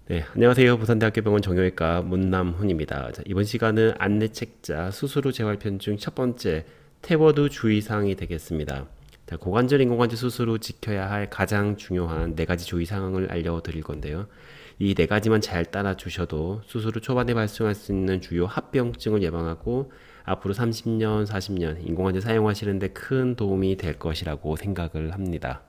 네, 안녕하세요. 부산대학교 병원 정형외과 문남훈입니다. 자, 이번 시간은 안내책자 수술 후 재활편 중 첫 번째 태워두 주의사항이 되겠습니다. 자, 고관절 인공관절 수술 후 지켜야 할 가장 중요한 4가지 주의사항을 알려드릴 건데요. 이 4가지만 잘 따라주셔도 수술 후 초반에 발생할 수 있는 주요 합병증을 예방하고 앞으로 30년, 40년 인공관절 사용하시는 데 큰 도움이 될 것이라고 생각을 합니다.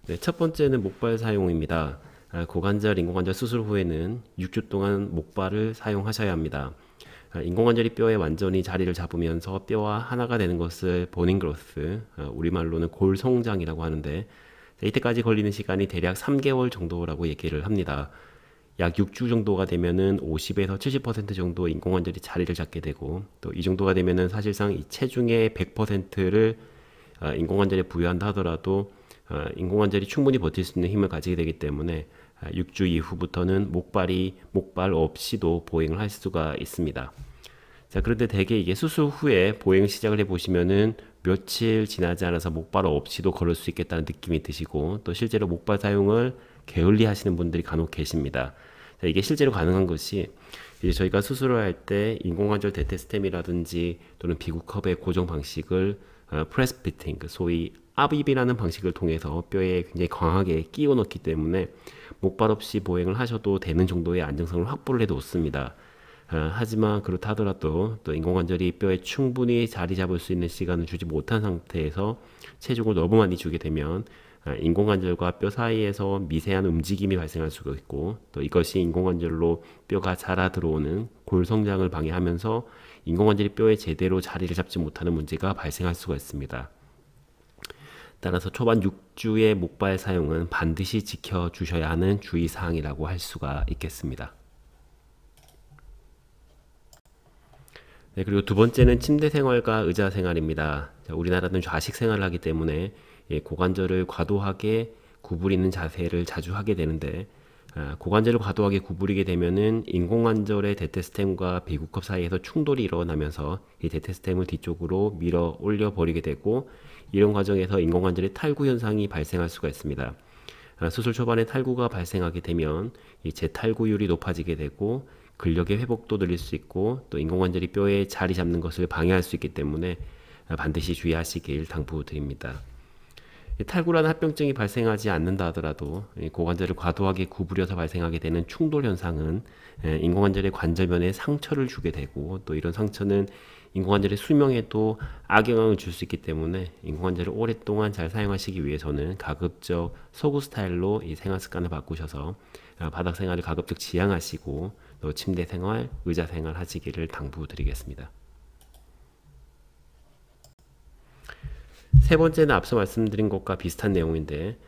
네, 첫 번째는 목발 사용입니다. 고관절, 인공관절 수술 후에는 6주 동안 목발을 사용하셔야 합니다. 인공관절이 뼈에 완전히 자리를 잡으면서 뼈와 하나가 되는 것을 보닝 그로스, 우리말로는 골 성장이라고 하는데, 이때까지 걸리는 시간이 대략 3개월 정도라고 얘기를 합니다. 약 6주 정도가 되면은 50에서 70% 정도 인공관절이 자리를 잡게 되고, 또 이 정도가 되면은 사실상 이 체중의 100%를 인공관절에 부여한다 하더라도 인공관절이 충분히 버틸 수 있는 힘을 가지게 되기 때문에 6주 이후부터는 목발 없이도 보행을 할 수가 있습니다. 자, 그런데 대개 이게 수술 후에 보행 시작을 해보시면은 며칠 지나지 않아서 목발 없이도 걸을 수 있겠다는 느낌이 드시고, 또 실제로 목발 사용을 게을리 하시는 분들이 간혹 계십니다. 자, 이게 실제로 가능한 것이 이제 저희가 수술을 할 때 인공관절 대퇴스템이라든지 또는 비구컵의 고정 방식을 프레스 피팅, 소위 압입이라는 방식을 통해서 뼈에 굉장히 강하게 끼워 넣기 때문에 목발 없이 보행을 하셔도 되는 정도의 안정성을 확보를 해 놓습니다. 하지만 그렇다 하더라도 또 인공관절이 뼈에 충분히 자리 잡을 수 있는 시간을 주지 못한 상태에서 체중을 너무 많이 주게 되면 인공관절과 뼈 사이에서 미세한 움직임이 발생할 수가 있고, 또 이것이 인공관절로 뼈가 자라 들어오는 골 성장을 방해하면서 인공관절이 뼈에 제대로 자리를 잡지 못하는 문제가 발생할 수가 있습니다. 따라서 초반 6주의 목발 사용은 반드시 지켜주셔야 하는 주의사항이라고 할 수가 있겠습니다. 네, 그리고 두 번째는 침대 생활과 의자 생활입니다. 자, 우리나라는 좌식 생활을 하기 때문에 고관절을 과도하게 구부리는 자세를 자주 하게 되는데, 고관절을 과도하게 구부리게 되면은 인공관절의 대퇴스템과 비구컵 사이에서 충돌이 일어나면서 이 대퇴스템을 뒤쪽으로 밀어 올려 버리게 되고, 이런 과정에서 인공관절의 탈구 현상이 발생할 수가 있습니다. 수술 초반에 탈구가 발생하게 되면 이 재탈구율이 높아지게 되고 근력의 회복도 늘릴 수 있고, 또 인공관절이 뼈에 자리 잡는 것을 방해할 수 있기 때문에 반드시 주의하시길 당부드립니다. 탈구라는 합병증이 발생하지 않는다 하더라도 고관절을 과도하게 구부려서 발생하게 되는 충돌 현상은 인공관절의 관절면에 상처를 주게 되고, 또 이런 상처는 인공관절의 수명에도 악영향을 줄 수 있기 때문에 인공관절을 오랫동안 잘 사용하시기 위해서는 가급적 서구 스타일로 이 생활 습관을 바꾸셔서 바닥 생활을 가급적 지양하시고, 또 침대 생활, 의자 생활 하시기를 당부드리겠습니다. 세 번째는 앞서 말씀드린 것과 비슷한 내용인데,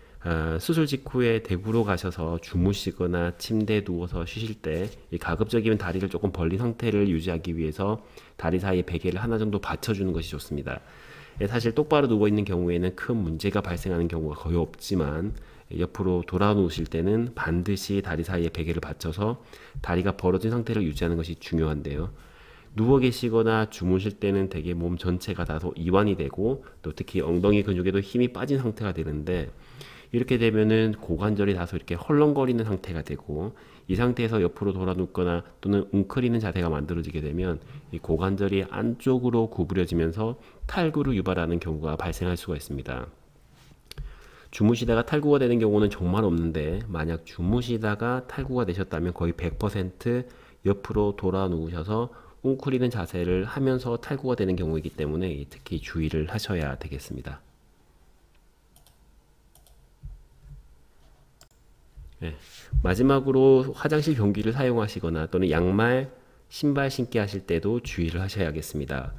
수술 직후에 대구로 가셔서 주무시거나 침대에 누워서 쉬실 때 이 가급적이면 다리를 조금 벌린 상태를 유지하기 위해서 다리 사이에 베개를 하나 정도 받쳐주는 것이 좋습니다. 사실 똑바로 누워있는 경우에는 큰 문제가 발생하는 경우가 거의 없지만, 옆으로 돌아 누우실 때는 반드시 다리 사이에 베개를 받쳐서 다리가 벌어진 상태를 유지하는 것이 중요한데요. 누워 계시거나 주무실 때는 되게 몸 전체가 다소 이완이 되고, 또 특히 엉덩이 근육에도 힘이 빠진 상태가 되는데, 이렇게 되면은 고관절이 다소 이렇게 헐렁거리는 상태가 되고, 이 상태에서 옆으로 돌아 눕거나 또는 웅크리는 자세가 만들어지게 되면 이 고관절이 안쪽으로 구부려지면서 탈구를 유발하는 경우가 발생할 수가 있습니다. 주무시다가 탈구가 되는 경우는 정말 없는데, 만약 주무시다가 탈구가 되셨다면 거의 100% 옆으로 돌아 누우셔서 웅크리는 자세를 하면서 탈구가 되는 경우이기 때문에 특히 주의를 하셔야 되겠습니다. 네. 마지막으로 화장실 변기를 사용하시거나 또는 양말, 신발 신게 하실 때도 주의를 하셔야겠습니다.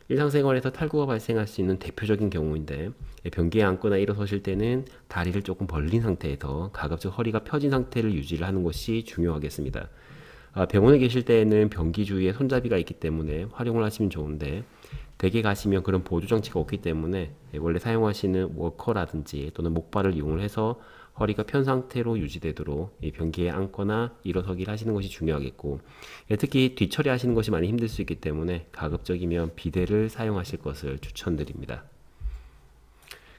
일상생활에서 탈구가 발생할 수 있는 대표적인 경우인데, 변기에 앉거나 일어서실 때는 다리를 조금 벌린 상태에서 가급적 허리가 펴진 상태를 유지를 하는 것이 중요하겠습니다. 병원에 계실 때에는 변기 주위에 손잡이가 있기 때문에 활용을 하시면 좋은데, 댁에 가시면 그런 보조 장치가 없기 때문에 원래 사용하시는 워커라든지 또는 목발을 이용을 해서 허리가 편 상태로 유지되도록 이 변기에 앉거나 일어서기를 하시는 것이 중요하겠고, 특히 뒤처리 하시는 것이 많이 힘들 수 있기 때문에 가급적이면 비데를 사용하실 것을 추천드립니다.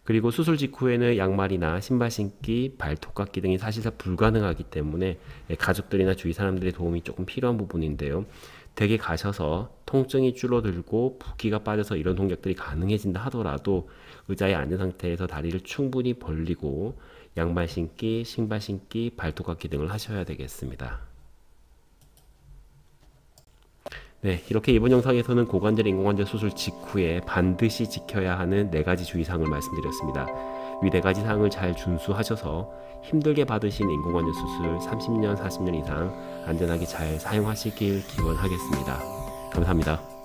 그리고 수술 직후에는 양말이나 신발 신기, 발톱 깎기 등이 사실상 불가능하기 때문에 가족들이나 주위 사람들의 도움이 조금 필요한 부분인데요. 댁에 가셔서 통증이 줄어들고 붓기가 빠져서 이런 동작들이 가능해진다 하더라도 의자에 앉은 상태에서 다리를 충분히 벌리고 양말 신기, 신발 신기, 발톱 깎기 등을 하셔야 되겠습니다. 네, 이렇게 이번 영상에서는 고관절 인공관절 수술 직후에 반드시 지켜야 하는 4가지 주의사항을 말씀드렸습니다. 이 4가지 사항을 잘 준수하셔서 힘들게 받으신 인공관절 수술 30년, 40년 이상 안전하게 잘 사용하시길 기원하겠습니다. 감사합니다.